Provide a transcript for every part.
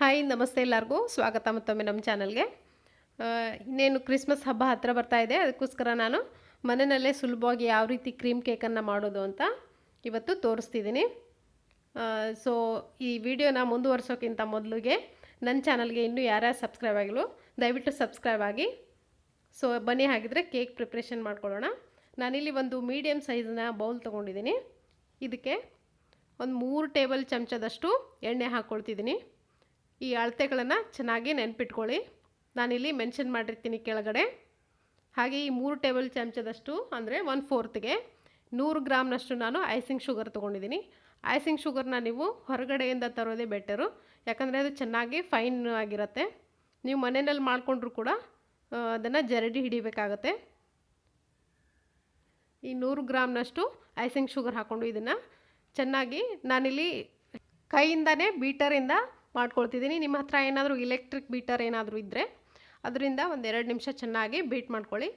Hi ನಮಸ್ತೆ ಎಲ್ಲರಿಗೂ ಸ್ವಾಗತ ಮತ್ತೊಮ್ಮೆ ನಮ್ಮ ಚಾನಲ್ಗೆ. ಇನ್ನೇನು ಕ್ರಿಸ್ಮಸ್ ಹಬ್ಬ ಹತ್ತಿರ ಬರ್ತಾ ಇದೆ. ಅದಕ್ಕೋಸ್ಕರ ನಾನು ಮನೆಯಲ್ಲೇ ಸುಲಭವಾಗಿ ಯಾವ ರೀತಿ ಕ್ರೀಮ್ ಕೇಕನ್ನು ಮಾಡೋದು ಅಂತ ಇವತ್ತು ತೋರಿಸ್ತಿದ್ದೀನಿ. ಸೊ ಈ ವಿಡಿಯೋನ ಮುಂದುವರ್ಸೋಕ್ಕಿಂತ ಮೊದಲಿಗೆ ನನ್ನ ಚಾನಲ್ಗೆ ಇನ್ನೂ ಯಾರ್ಯಾರು ಸಬ್ಸ್ಕ್ರೈಬ್ ಆಗಿಲ್ಲ ದಯವಿಟ್ಟು ಸಬ್ಸ್ಕ್ರೈಬ್ ಆಗಿ. ಸೊ ಬನ್ನಿ ಹಾಗಿದ್ರೆ ಕೇಕ್ ಪ್ರಿಪ್ರೇಷನ್ ಮಾಡ್ಕೊಳ್ಳೋಣ. ನಾನಿಲ್ಲಿ ಒಂದು ಮೀಡಿಯಮ್ ಸೈಜ್ನ ಬೌಲ್ ತೊಗೊಂಡಿದ್ದೀನಿ. ಇದಕ್ಕೆ ಒಂದು 3 ಟೇಬಲ್ ಚಮಚದಷ್ಟು ಎಣ್ಣೆ ಹಾಕ್ಕೊಳ್ತಿದ್ದೀನಿ. ಈ ಅಳತೆಗಳನ್ನು ಚೆನ್ನಾಗಿ ನೆನ್ಪಿಟ್ಕೊಳ್ಳಿ. ನಾನಿಲ್ಲಿ ಮೆನ್ಷನ್ ಮಾಡಿರ್ತೀನಿ ಕೆಳಗಡೆ. ಹಾಗೆ ಈ 3 ಟೇಬಲ್ ಚಮಚದಷ್ಟು ಅಂದರೆ 1/4ಗೆ 100 ಗ್ರಾಮ್ನಷ್ಟು ನಾನು ಐಸಿಂಗ್ ಶುಗರ್ ತೊಗೊಂಡಿದ್ದೀನಿ. ಐಸಿಂಗ್ ಶುಗರ್ನ ನೀವು ಹೊರಗಡೆಯಿಂದ ತರೋದೇ ಬೆಟರು, ಯಾಕಂದರೆ ಅದು ಚೆನ್ನಾಗಿ ಫೈನ್ ಆಗಿರುತ್ತೆ. ನೀವು ಮನೆಯಲ್ಲಿ ಮಾಡಿಕೊಂಡ್ರೂ ಕೂಡ ಅದನ್ನು ಜರಡಿ ಹಿಡಿಬೇಕಾಗತ್ತೆ. ಈ 100 ಗ್ರಾಮ್ನಷ್ಟು ಐಸಿಂಗ್ ಶುಗರ್ ಹಾಕ್ಕೊಂಡು ಇದನ್ನು ಚೆನ್ನಾಗಿ ನಾನಿಲ್ಲಿ ಕೈಯಿಂದನೇ ಬೀಟರಿಂದ ಮಾಡ್ಕೊಳ್ತಿದ್ದೀನಿ. ನಿಮ್ಮ ಹತ್ರ ಏನಾದರೂ ಇಲೆಕ್ಟ್ರಿಕ್ ಬೀಟರ್ ಏನಾದರೂ ಇದ್ದರೆ ಅದರಿಂದ ಒಂದು 2 ನಿಮಿಷ ಚೆನ್ನಾಗಿ ಬೀಟ್ ಮಾಡ್ಕೊಳ್ಳಿ.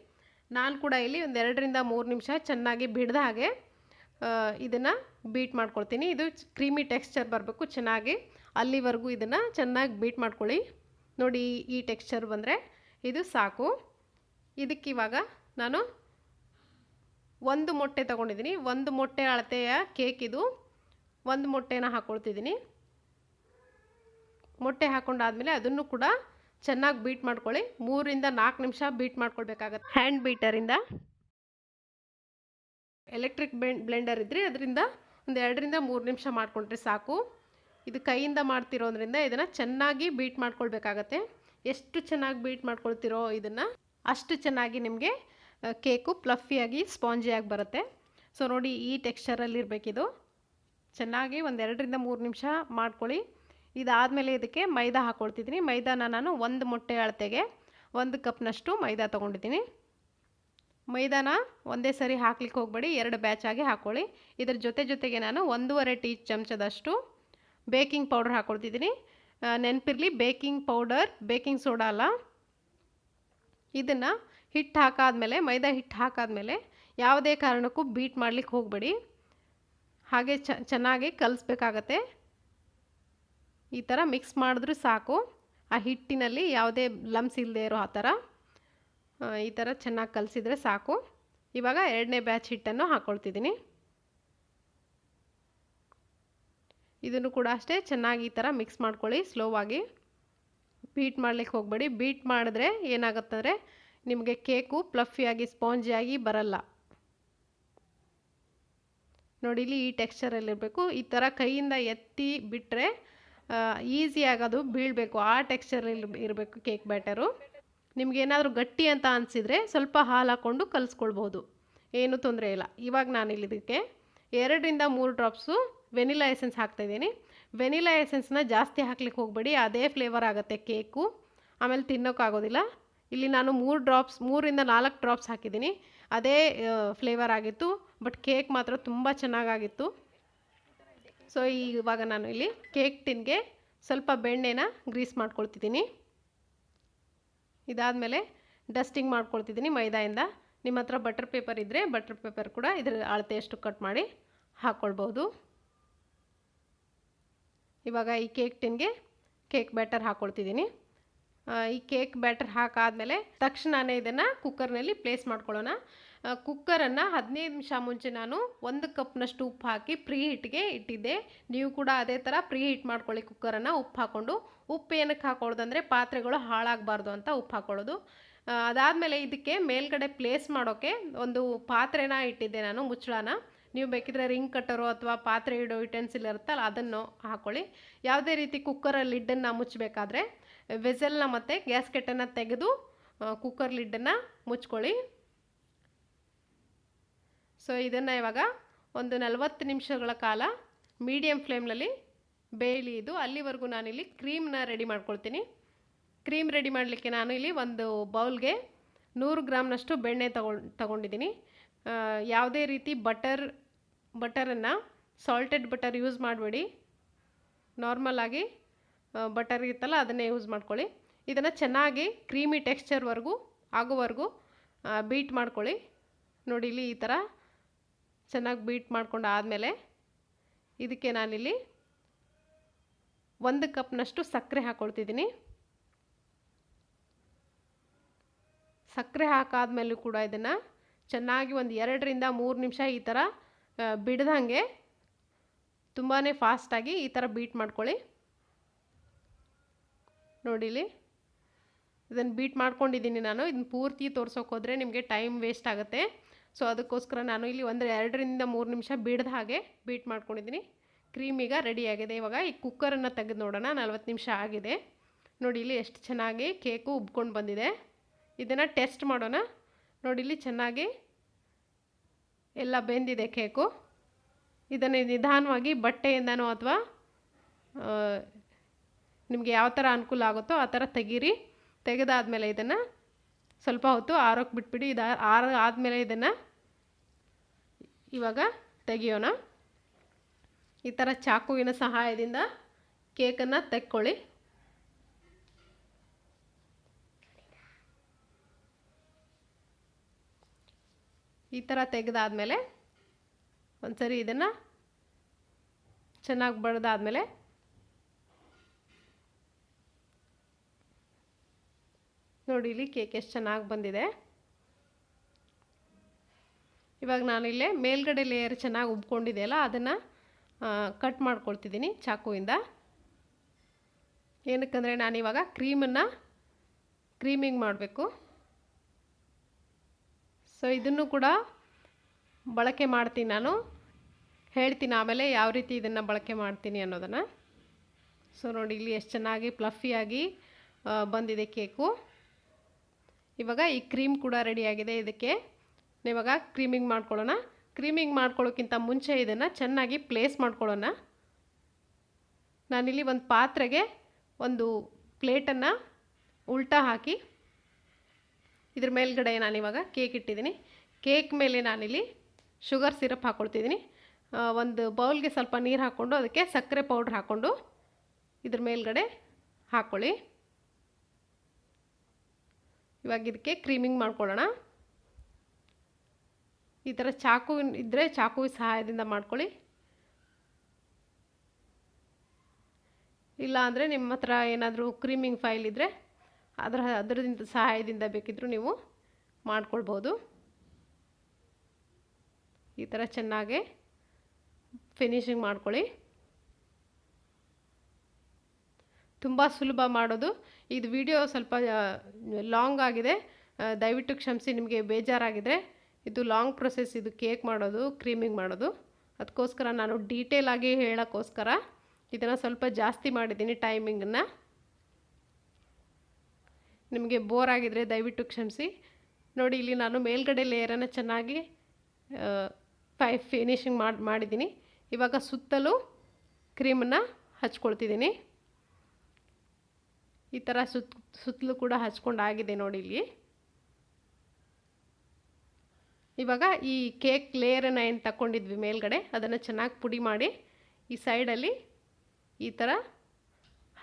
ನಾನು ಕೂಡ ಇಲ್ಲಿ ಒಂದು 2ರಿಂದ 3 ನಿಮಿಷ ಚೆನ್ನಾಗಿ ಬಿಡ್ದ ಹಾಗೆ ಇದನ್ನು ಬೀಟ್ ಮಾಡ್ಕೊಳ್ತೀನಿ. ಇದು ಕ್ರೀಮಿ ಟೆಕ್ಸ್ಚರ್ ಬರಬೇಕು ಚೆನ್ನಾಗಿ, ಅಲ್ಲಿವರೆಗೂ ಇದನ್ನು ಚೆನ್ನಾಗಿ ಬೀಟ್ ಮಾಡ್ಕೊಳ್ಳಿ. ನೋಡಿ ಈ ಟೆಕ್ಸ್ಚರ್ ಬಂದರೆ ಇದು ಸಾಕು. ಇದಕ್ಕಿವಾಗ ನಾನು 1 ಮೊಟ್ಟೆ ತೊಗೊಂಡಿದ್ದೀನಿ. 1 ಮೊಟ್ಟೆ ಅಳತೆಯ ಕೇಕ್ ಇದು. 1 ಮೊಟ್ಟೆನ ಹಾಕ್ಕೊಳ್ತಿದ್ದೀನಿ. ಮೊಟ್ಟೆ ಹಾಕ್ಕೊಂಡಾದ್ಮೇಲೆ ಅದನ್ನು ಕೂಡ ಚೆನ್ನಾಗಿ ಬೀಟ್ ಮಾಡ್ಕೊಳ್ಳಿ. 3ರಿಂದ 4 ನಿಮಿಷ ಬೀಟ್ ಮಾಡ್ಕೊಳ್ಬೇಕಾಗತ್ತೆ ಹ್ಯಾಂಡ್ ಬೀಟರಿಂದ. ಎಲೆಕ್ಟ್ರಿಕ್ ಬ್ಲೆಂಡರ್ ಇದ್ದರೆ ಅದರಿಂದ ಒಂದು 2ರಿಂದ 3 ನಿಮಿಷ ಮಾಡಿಕೊಂಡ್ರೆ ಸಾಕು. ಇದು ಕೈಯಿಂದ ಮಾಡ್ತಿರೋದ್ರಿಂದ ಇದನ್ನು ಚೆನ್ನಾಗಿ ಬೀಟ್ ಮಾಡ್ಕೊಳ್ಬೇಕಾಗತ್ತೆ. ಎಷ್ಟು ಚೆನ್ನಾಗಿ ಬೀಟ್ ಮಾಡ್ಕೊಳ್ತಿರೋ ಇದನ್ನು ಅಷ್ಟು ಚೆನ್ನಾಗಿ ನಿಮಗೆ ಕೇಕು ಫ್ಲಫಿಯಾಗಿ ಸ್ಪಾಂಜಿಯಾಗಿ ಬರುತ್ತೆ. ಸೊ ನೋಡಿ ಈ ಟೆಕ್ಸ್ಚರಲ್ಲಿರಬೇಕಿದು. ಚೆನ್ನಾಗಿ ಒಂದು 2ರಿಂದ 3 ನಿಮಿಷ ಮಾಡ್ಕೊಳ್ಳಿ. ಇದಾದಮೇಲೆ ಇದಕ್ಕೆ ಮೈದಾ ಹಾಕ್ಕೊಳ್ತಿದ್ದೀನಿ. ಮೈದಾನ ನಾನು 1 ಮೊಟ್ಟೆ ಅಳತೆಗೆ 1 ಕಪ್ನಷ್ಟು ಮೈದಾ ತೊಗೊಂಡಿದ್ದೀನಿ. ಮೈದಾನ ಒಂದೇ ಸರಿ ಹಾಕ್ಲಿಕ್ಕೆ ಹೋಗಬೇಡಿ, 2 ಬ್ಯಾಚ್ ಆಗಿ ಹಾಕ್ಕೊಳ್ಳಿ. ಇದರ ಜೊತೆಗೆ ನಾನು 1.5 ಟೀ ಚಮಚದಷ್ಟು ಬೇಕಿಂಗ್ ಪೌಡರ್ ಹಾಕ್ಕೊಳ್ತಿದ್ದೀನಿ. ನೆನಪಿರಲಿ, ಬೇಕಿಂಗ್ ಪೌಡರ್ ಬೇಕಿಂಗ್ ಸೋಡಾ ಅಲ್ಲ. ಇದನ್ನು ಹಿಟ್ಟು ಹಾಕಾದ್ಮೇಲೆ, ಮೈದಾ ಹಿಟ್ಟು ಹಾಕಾದ್ಮೇಲೆ ಯಾವುದೇ ಕಾರಣಕ್ಕೂ ಬೀಟ್ ಮಾಡಲಿಕ್ಕೆ ಹೋಗಬೇಡಿ. ಹಾಗೆ ಚೆನ್ನಾಗಿ ಕಲಿಸ್ಬೇಕಾಗತ್ತೆ. ಈ ಥರ ಮಿಕ್ಸ್ ಮಾಡಿದ್ರೂ ಸಾಕು. ಆ ಹಿಟ್ಟಿನಲ್ಲಿ ಯಾವುದೇ ಲಮ್ಸ್ ಇಲ್ಲದೆ ಇರೋ ಆ ಥರ ಈ ಥರ ಚೆನ್ನಾಗಿ ಕಲಿಸಿದ್ರೆ ಸಾಕು. ಇವಾಗ 2ನೇ ಬ್ಯಾಚ್ ಹಿಟ್ಟನ್ನು ಹಾಕ್ಕೊಳ್ತಿದ್ದೀನಿ. ಇದನ್ನು ಕೂಡ ಅಷ್ಟೇ ಚೆನ್ನಾಗಿ ಈ ಥರ ಮಿಕ್ಸ್ ಮಾಡ್ಕೊಳ್ಳಿ ಸ್ಲೋವಾಗಿ. ಬೀಟ್ ಮಾಡಲಿಕ್ಕೆ ಹೋಗಬೇಡಿ. ಬೀಟ್ ಮಾಡಿದ್ರೆ ಏನಾಗುತ್ತಂದರೆ ನಿಮಗೆ ಕೇಕು ಫ್ಲಫಿಯಾಗಿ ಸ್ಪಾಂಜಿಯಾಗಿ ಬರಲ್ಲ. ನೋಡಿ ಇಲ್ಲಿ ಈ ಟೆಕ್ಸ್ಚರಲ್ಲಿರಬೇಕು. ಈ ಥರ ಕೈಯಿಂದ ಎತ್ತಿ ಬಿಟ್ಟರೆ ಈಸಿಯಾಗಿ ಅದು ಬೀಳಬೇಕು. ಆ ಟೆಕ್ಸ್ಚರಲ್ಲಿ ಇರಬೇಕು ಕೇಕ್ ಬ್ಯಾಟರು. ನಿಮಗೇನಾದರೂ ಗಟ್ಟಿ ಅಂತ ಅನಿಸಿದರೆ ಸ್ವಲ್ಪ ಹಾಲು ಹಾಕ್ಕೊಂಡು ಕಲಿಸ್ಕೊಳ್ಬೋದು, ಏನೂ ತೊಂದರೆ ಇಲ್ಲ. ಇವಾಗ ನಾನಿಲ್ಲಿ ಇದಕ್ಕೆ 2ರಿಂದ 3 ಡ್ರಾಪ್ಸು ವೆನಿಲಾ ಎಸೆನ್ಸ್ ಹಾಕ್ತಾಯಿದ್ದೀನಿ. ವೆನಿಲಾ ಎಸೆನ್ಸ್ನ ಜಾಸ್ತಿ ಹಾಕ್ಲಿಕ್ಕೆ ಹೋಗಬೇಡಿ, ಅದೇ ಫ್ಲೇವರ್ ಆಗುತ್ತೆ ಕೇಕು, ಆಮೇಲೆ ತಿನ್ನೋಕ್ಕಾಗೋದಿಲ್ಲ. ಇಲ್ಲಿ ನಾನು 3ರಿಂದ 4 ಡ್ರಾಪ್ಸ್ ಹಾಕಿದ್ದೀನಿ, ಅದೇ ಫ್ಲೇವರ್ ಆಗಿತ್ತು. ಬಟ್ ಕೇಕ್ ಮಾತ್ರ ತುಂಬ ಚೆನ್ನಾಗಾಗಿತ್ತು. ಸೊ ಇವಾಗ ನಾನು ಇಲ್ಲಿ ಕೇಕ್ ಟಿನ್ಗೆ ಸ್ವಲ್ಪ ಬೆಣ್ಣೆನ ಗ್ರೀಸ್ ಮಾಡ್ಕೊಳ್ತಿದ್ದೀನಿ. ಇದಾದಮೇಲೆ ಡಸ್ಟಿಂಗ್ ಮಾಡ್ಕೊಳ್ತಿದ್ದೀನಿ ಮೈದಾಯಿಂದ. ನಿಮ್ಮ ಹತ್ರ ಬಟರ್ ಪೇಪರ್ ಇದ್ದರೆ ಬಟರ್ ಪೇಪರ್ ಕೂಡ ಇದರ ಅಳತೆಯಷ್ಟು ಕಟ್ ಮಾಡಿ ಹಾಕ್ಕೊಳ್ಬೋದು. ಇವಾಗ ಈ ಕೇಕ್ ಟಿನ್ಗೆ ಕೇಕ್ ಬ್ಯಾಟರ್ ಹಾಕ್ಕೊಳ್ತಿದ್ದೀನಿ. ಈ ಕೇಕ್ ಬ್ಯಾಟರ್ ಹಾಕಾದ್ಮೇಲೆ ತಕ್ಷಣವೇ ಇದನ್ನು ಕುಕ್ಕರ್ನಲ್ಲಿ ಪ್ಲೇಸ್ ಮಾಡ್ಕೊಳ್ಳೋಣ. ಕುಕ್ಕರನ್ನು 15 ನಿಮಿಷ ಮುಂಚೆ ನಾನು 1 ಕಪ್ನಷ್ಟು ಉಪ್ಪು ಹಾಕಿ ಪ್ರೀ ಹೀಟ್ಗೆ ಇಟ್ಟಿದ್ದೆ. ನೀವು ಕೂಡ ಅದೇ ಥರ ಪ್ರೀ ಹೀಟ್ ಮಾಡ್ಕೊಳ್ಳಿ ಕುಕ್ಕರನ್ನು. ಉಪ್ಪು ಹಾಕ್ಕೊಂಡು, ಉಪ್ಪು ಏನಕ್ಕೆ ಹಾಕೊಳ್ಳೋದಂದರೆ ಪಾತ್ರೆಗಳು ಹಾಳಾಗಬಾರ್ದು ಅಂತ ಉಪ್ಪು ಹಾಕ್ಕೊಳ್ಳೋದು. ಅದಾದಮೇಲೆ ಇದಕ್ಕೆ ಮೇಲ್ಗಡೆ ಪ್ಲೇಸ್ ಮಾಡೋಕ್ಕೆ ಒಂದು ಪಾತ್ರೆನ ಇಟ್ಟಿದ್ದೆ ನಾನು, ಮುಚ್ಚಳನ. ನೀವು ಬೇಕಿದ್ರೆ ರಿಂಗ್ ಕಟ್ಟರು ಅಥವಾ ಪಾತ್ರೆ ಇಡೋ ಯುಟೆನ್ಸಿಲ್ ಇರುತ್ತಲ್ಲ ಅದನ್ನು ಹಾಕ್ಕೊಳ್ಳಿ. ಯಾವುದೇ ರೀತಿ ಕುಕ್ಕರಲ್ಲಿ ಲಿಡ್ಡನ್ನು ಮುಚ್ಚಬೇಕಾದ್ರೆ ವೆಸಲ್ನ ಮತ್ತು ಗ್ಯಾಸ್ಕೆಟನ್ನು ತೆಗೆದು ಕುಕ್ಕರ್ ಲಿಡ್ಡನ್ನು ಮುಚ್ಕೊಳ್ಳಿ. ಸೊ ಇದನ್ನು ಇವಾಗ ಒಂದು 40 ನಿಮಿಷಗಳ ಕಾಲ ಮೀಡಿಯಮ್ ಫ್ಲೇಮ್ನಲ್ಲಿ ಬೇಯಲಿ ಇದು. ಅಲ್ಲಿವರೆಗೂ ನಾನಿಲ್ಲಿ ಕ್ರೀಮ್ನ ರೆಡಿ ಮಾಡ್ಕೊಳ್ತೀನಿ. ಕ್ರೀಮ್ ರೆಡಿ ಮಾಡಲಿಕ್ಕೆ ನಾನು ಇಲ್ಲಿ ಒಂದು ಬೌಲ್ಗೆ 100 ಗ್ರಾಮ್ನಷ್ಟು ಬೆಣ್ಣೆ ತಗೊಂಡಿದ್ದೀನಿ. ಯಾವುದೇ ರೀತಿ ಬಟರನ್ನು ಸಾಲ್ಟೆಡ್ ಬಟರ್ ಯೂಸ್ ಮಾಡಬೇಡಿ. ನಾರ್ಮಲಾಗಿ ಬಟರ್ ಇರುತ್ತಲ್ಲ ಅದನ್ನೇ ಯೂಸ್ ಮಾಡ್ಕೊಳ್ಳಿ. ಇದನ್ನು ಚೆನ್ನಾಗಿ ಕ್ರೀಮಿ ಟೆಕ್ಸ್ಚರ್ವರೆಗೂ ಆಗೋವರೆಗೂ ಬೀಟ್ ಮಾಡ್ಕೊಳ್ಳಿ. ನೋಡಿ ಇಲ್ಲಿ ಈ ಥರ ಚೆನ್ನಾಗಿ ಬೀಟ್ ಮಾಡ್ಕೊಂಡು ಆದಮೇಲೆ ಇದಕ್ಕೆ ನಾನಿಲ್ಲಿ 1 ಕಪ್ನಷ್ಟು ಸಕ್ಕರೆ ಹಾಕ್ಕೊಳ್ತಿದ್ದೀನಿ. ಸಕ್ಕರೆ ಹಾಕಾದ್ಮೇಲೂ ಕೂಡ ಇದನ್ನು ಚೆನ್ನಾಗಿ ಒಂದು 2 ರಿಂದ 3 ನಿಮಿಷ ಈ ಥರ ಬಿಡ್ದಂಗೆ ತುಂಬಾ ಫಾಸ್ಟಾಗಿ ಈ ಥರ ಬೀಟ್ ಮಾಡ್ಕೊಳ್ಳಿ. ನೋಡಿಲಿ, ಇದನ್ನು ಬೀಟ್ ಮಾಡ್ಕೊಂಡಿದ್ದೀನಿ ನಾನು. ಇದನ್ನು ಪೂರ್ತಿ ತೋರ್ಸೋಕೆ ಹೋದರೆ ನಿಮಗೆ ಟೈಮ್ ವೇಸ್ಟ್ ಆಗುತ್ತೆ. ಸೊ ಅದಕ್ಕೋಸ್ಕರ ನಾನು ಇಲ್ಲಿ 2 ರಿಂದ 3 ನಿಮಿಷ ಬಿಡ್ದ ಹಾಗೆ ಬೀಟ್ ಮಾಡ್ಕೊಂಡಿದ್ದೀನಿ. ಕ್ರೀಮ್ ಈಗ ರೆಡಿಯಾಗಿದೆ. ಇವಾಗ ಈ ಕುಕ್ಕರನ್ನು ತೆಗೆದು ನೋಡೋಣ. 40 ನಿಮಿಷ ಆಗಿದೆ. ನೋಡಿ ಇಲ್ಲಿ ಎಷ್ಟು ಚೆನ್ನಾಗಿ ಕೇಕು ಉಬ್ಕೊಂಡು ಬಂದಿದೆ. ಇದನ್ನು ಟೆಸ್ಟ್ ಮಾಡೋಣ. ನೋಡಿ ಇಲ್ಲಿ ಚೆನ್ನಾಗಿ ಎಲ್ಲ ಬೆಂದಿದೆ ಕೇಕು. ಇದನ್ನು ನಿಧಾನವಾಗಿ ಬಟ್ಟೆಯಿಂದನೋ ಅಥವಾ ನಿಮಗೆ ಯಾವ ಥರ ಅನುಕೂಲ ಆಗುತ್ತೋ ಆ ಥರ ತೆಗೀರಿ. ತೆಗೆದಾದ್ಮೇಲೆ ಇದನ್ನು ಸ್ವಲ್ಪ ಹೊತ್ತು ಆರೋಕ್ಕೆ ಬಿಟ್ಬಿಡಿ. ಇದು ಆದಮೇಲೆ ಇದನ್ನು ಇವಾಗ ತೆಗಿಯೋಣ. ಈ ಥರ ಚಾಕುವಿನ ಸಹಾಯದಿಂದ ಕೇಕನ್ನು ತೆಕ್ಕೊಳ್ಳಿ. ಈ ಥರ ತೆಗೆದಾದ್ಮೇಲೆ ಒಂದ್ಸರಿ ಇದನ್ನು ಚೆನ್ನಾಗಿ ಬಡ್ದಾದ್ಮೇಲೆ ನೋಡಿ ಇಲ್ಲಿ ಕೇಕ್ ಎಷ್ಟು ಚೆನ್ನಾಗಿ ಬಂದಿದೆ. ಇವಾಗ ನಾನಿಲ್ಲೇ ಮೇಲ್ಗಡೆ ಲೇಯರ್ ಚೆನ್ನಾಗಿ ಉಬ್ಕೊಂಡಿದೆಯಲ್ಲ ಅದನ್ನು ಕಟ್ ಮಾಡ್ಕೊಳ್ತಿದ್ದೀನಿ ಚಾಕುವಿಂದ. ಏನಕ್ಕಂದರೆ ನಾನಿವಾಗ ಕ್ರೀಮಿಂಗ್ ಮಾಡಬೇಕು. ಸೊ ಇದನ್ನು ಕೂಡ ಬಳಕೆ ಮಾಡ್ತೀನಿ ನಾನು. ಹೇಳ್ತೀನಿ ಆಮೇಲೆ ಯಾವ ರೀತಿ ಇದನ್ನು ಬಳಕೆ ಮಾಡ್ತೀನಿ ಅನ್ನೋದನ್ನು. ಸೊ ನೋಡಿ ಇಲ್ಲಿ ಎಷ್ಟು ಚೆನ್ನಾಗಿ ಫ್ಲಫಿಯಾಗಿ ಬಂದಿದೆ ಕೇಕು. ಇವಾಗ ಈ ಕ್ರೀಮ್ ಕೂಡ ರೆಡಿಯಾಗಿದೆ. ಇದಕ್ಕೆ ಇವಾಗ ಕ್ರೀಮಿಂಗ್ ಮಾಡ್ಕೊಳ್ಳೋಣ. ಕ್ರೀಮಿಂಗ್ ಮಾಡ್ಕೊಳ್ಳೋಕ್ಕಿಂತ ಮುಂಚೆ ಇದನ್ನು ಚೆನ್ನಾಗಿ ಪ್ಲೇಸ್ ಮಾಡ್ಕೊಳ್ಳೋಣ. ನಾನಿಲ್ಲಿ ಒಂದು ಪಾತ್ರೆಗೆ ಒಂದು ಪ್ಲೇಟನ್ನು ಉಲ್ಟಾ ಹಾಕಿ ಇದ್ರ ಮೇಲ್ಗಡೆ ನಾನಿವಾಗ ಕೇಕ್ ಇಟ್ಟಿದ್ದೀನಿ. ಕೇಕ್ ಮೇಲೆ ನಾನಿಲ್ಲಿ ಶುಗರ್ ಸಿರಪ್ ಹಾಕ್ಕೊಳ್ತಿದ್ದೀನಿ. ಒಂದು ಬೌಲ್ಗೆ ಸ್ವಲ್ಪ ನೀರು ಹಾಕ್ಕೊಂಡು ಅದಕ್ಕೆ ಸಕ್ಕರೆ ಪೌಡ್ರ್ ಹಾಕ್ಕೊಂಡು ಇದ್ರ ಮೇಲ್ಗಡೆ ಹಾಕ್ಕೊಳ್ಳಿ. ಇವಾಗ ಇದಕ್ಕೆ ಕ್ರೀಮಿಂಗ್ ಮಾಡ್ಕೊಳ್ಳೋಣ. ಈ ಥರ ಚಾಕು ಇದ್ದರೆ ಚಾಕುವಿನ ಸಹಾಯದಿಂದ ಮಾಡ್ಕೊಳ್ಳಿ. ಇಲ್ಲ ಅಂದರೆ ನಿಮ್ಮ ಹತ್ರ ಏನಾದರೂ ಕ್ರೀಮಿಂಗ್ ಫೈಲ್ ಇದ್ದರೆ ಅದರಿಂದ ಸಹಾಯದಿಂದ ಬೇಕಿದ್ದರೂ ನೀವು ಮಾಡ್ಕೊಳ್ಬೋದು. ಈ ಥರ ಚೆನ್ನಾಗಿ ಫಿನಿಶಿಂಗ್ ಮಾಡ್ಕೊಳ್ಳಿ. ತುಂಬ ಸುಲಭ ಮಾಡೋದು. ಇದು ವಿಡಿಯೋ ಸ್ವಲ್ಪ ಲಾಂಗ್ ಆಗಿದೆ, ದಯವಿಟ್ಟು ಕ್ಷಮಿಸಿ. ನಿಮಗೆ ಬೇಜಾರಾಗಿದ್ದರೆ ಇದು ಲಾಂಗ್ ಪ್ರೊಸೆಸ್, ಇದು ಕೇಕ್ ಮಾಡೋದು, ಕ್ರೀಮಿಂಗ್ ಮಾಡೋದು. ಅದಕ್ಕೋಸ್ಕರ ನಾನು ಡೀಟೇಲಾಗಿ ಹೇಳೋಕ್ಕೋಸ್ಕರ ಇದನ್ನು ಸ್ವಲ್ಪ ಜಾಸ್ತಿ ಮಾಡಿದ್ದೀನಿ ಟೈಮಿಂಗನ್ನು. ನಿಮಗೆ ಬೋರ್ ಆಗಿದರೆ ದಯವಿಟ್ಟು ಕ್ಷಮಿಸಿ. ನೋಡಿ ಇಲ್ಲಿ ನಾನು ಮೇಲ್ಗಡೆ ಲೇಯರನ್ನು ಚೆನ್ನಾಗಿ ಫಿನಿಶಿಂಗ್ ಮಾಡಿದ್ದೀನಿ. ಇವಾಗ ಸುತ್ತಲೂ ಕ್ರೀಮನ್ನು ಹಚ್ಕೊಳ್ತಿದ್ದೀನಿ. ಈ ಥರ ಸುತ್ತಲೂ ಕೂಡ ಹಚ್ಕೊಂಡಾಗಿದೆ ನೋಡಿ ಇಲ್ಲಿ. ಇವಾಗ ಈ ಕೇಕ್ ಲೇಯರನ್ನು ಏನು ತಗೊಂಡಿದ್ವಿ ಮೇಲ್ಗಡೆ ಅದನ್ನು ಚೆನ್ನಾಗಿ ಪುಡಿ ಮಾಡಿ ಈ ಸೈಡಲ್ಲಿ ಈ ಥರ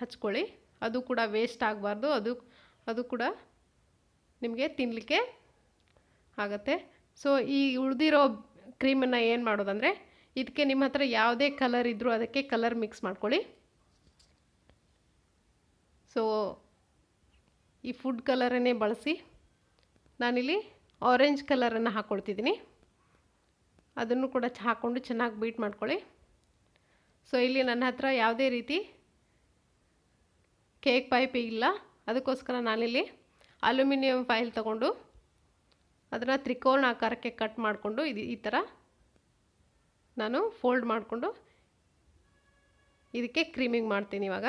ಹಚ್ಕೊಳ್ಳಿ. ಅದು ಕೂಡ ವೇಸ್ಟ್ ಆಗಬಾರ್ದು. ಅದು ಕೂಡ ನಿಮಗೆ ತಿನ್ನಲಿಕ್ಕೆ ಆಗುತ್ತೆ. ಸೊ ಈ ಉಳಿದಿರೋ ಕ್ರೀಮನ್ನು ಏನು ಮಾಡೋದಂದರೆ ಇದಕ್ಕೆ ನಿಮ್ಮ ಹತ್ರ ಯಾವುದೇ ಕಲರ್ ಇದ್ದರೂ ಅದಕ್ಕೆ ಕಲರ್ ಮಿಕ್ಸ್ ಮಾಡ್ಕೊಳ್ಳಿ. ಸೊ ಈ ಫುಡ್ ಕಲರನ್ನೇ ಬಳಸಿ ನಾನಿಲ್ಲಿ ಆರೆಂಜ್ ಕಲರನ್ನು ಹಾಕ್ಕೊಳ್ತಿದ್ದೀನಿ. ಅದನ್ನು ಕೂಡ ಹಾಕ್ಕೊಂಡು ಚೆನ್ನಾಗಿ ಬೀಟ್ ಮಾಡ್ಕೊಳ್ಳಿ. ಸೊ ಇಲ್ಲಿ ನನ್ನ ಹತ್ರ ಯಾವುದೇ ರೀತಿ ಕೇಕ್ ಪೈಪ್ ಇಲ್ಲ. ಅದಕ್ಕೋಸ್ಕರ ನಾನಿಲ್ಲಿ ಅಲ್ಯೂಮಿನಿಯಂ ಫೈಲ್ ತಗೊಂಡು ಅದನ್ನು ತ್ರಿಕೋನ ಆಕಾರಕ್ಕೆ ಕಟ್ ಮಾಡಿಕೊಂಡು ಈ ಥರ ನಾನು ಫೋಲ್ಡ್ ಮಾಡಿಕೊಂಡು ಇದಕ್ಕೆ ಕ್ರೀಮಿಂಗ್ ಮಾಡ್ತೀನಿ ಇವಾಗ.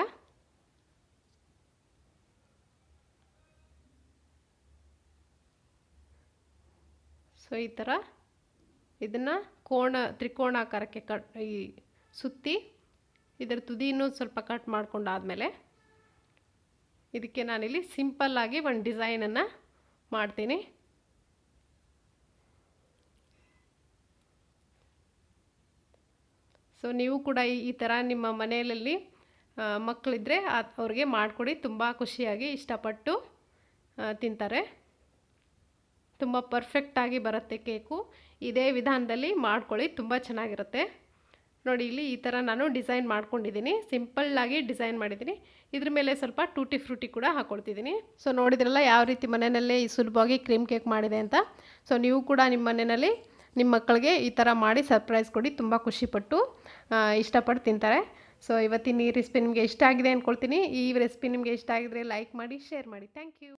ಸೊ ಈ ಥರ ಇದನ್ನು ತ್ರಿಕೋನ ಆಕಾರಕ್ಕೆ ಸುತ್ತಿ ಇದರ ತುದಿನೂ ಸ್ವಲ್ಪ ಕಟ್ ಮಾಡ್ಕೊಂಡಾದಮೇಲೆ ಇದಕ್ಕೆ ನಾನಿಲ್ಲಿ ಸಿಂಪಲ್ಲಾಗಿ ಒಂದು ಡಿಸೈನನ್ನು ಮಾಡ್ತೀನಿ. ಸೊ ನೀವು ಕೂಡ ಈ ಥರ ನಿಮ್ಮ ಮನೆಯಲ್ಲಿ ಮಕ್ಕಳಿದ್ದರೆ ಅವ್ರಿಗೆ ಮಾಡಿಕೊಡಿ. ತುಂಬ ಖುಷಿಯಾಗಿ ಇಷ್ಟಪಟ್ಟು ತಿಂತಾರೆ. ತುಂಬ ಪರ್ಫೆಕ್ಟಾಗಿ ಬರುತ್ತೆ ಕೇಕು. ಇದೇ ವಿಧಾನದಲ್ಲಿ ಮಾಡ್ಕೊಳ್ಳಿ, ತುಂಬ ಚೆನ್ನಾಗಿರುತ್ತೆ. ನೋಡಿ ಇಲ್ಲಿ ಈ ಥರ ನಾನು ಡಿಸೈನ್ ಮಾಡ್ಕೊಂಡಿದ್ದೀನಿ, ಸಿಂಪಲ್ಲಾಗಿ ಡಿಸೈನ್ ಮಾಡಿದ್ದೀನಿ. ಇದ್ರ ಮೇಲೆ ಸ್ವಲ್ಪ ಟೂಟಿ ಫ್ರೂಟಿ ಕೂಡ ಹಾಕ್ಕೊಳ್ತಿದ್ದೀನಿ. ಸೊ ನೋಡಿದ್ರಲ್ಲ ಯಾವ ರೀತಿ ಮನೆಯಲ್ಲೇ ಈ ಸುಲಭವಾಗಿ ಕ್ರೀಮ್ ಕೇಕ್ ಮಾಡಿದೆ ಅಂತ. ಸೊ ನೀವು ಕೂಡ ನಿಮ್ಮ ಮನೆಯಲ್ಲಿ ನಿಮ್ಮ ಮಕ್ಕಳಿಗೆ ಈ ಥರ ಮಾಡಿ ಸರ್ಪ್ರೈಸ್ ಕೊಡಿ, ತುಂಬ ಖುಷಿಪಟ್ಟು ಇಷ್ಟಪಟ್ಟು ತಿಂತಾರೆ. ಸೊ ಇವತ್ತಿನ ಈ ರೆಸಿಪಿ ನಿಮಗೆ ಇಷ್ಟ ಆಗಿದೆ ಅಂದ್ಕೊಳ್ತೀನಿ. ಈ ರೆಸಿಪಿ ನಿಮಗೆ ಇಷ್ಟ ಆಗಿದ್ರೆ ಲೈಕ್ ಮಾಡಿ, ಶೇರ್ ಮಾಡಿ. Thank you.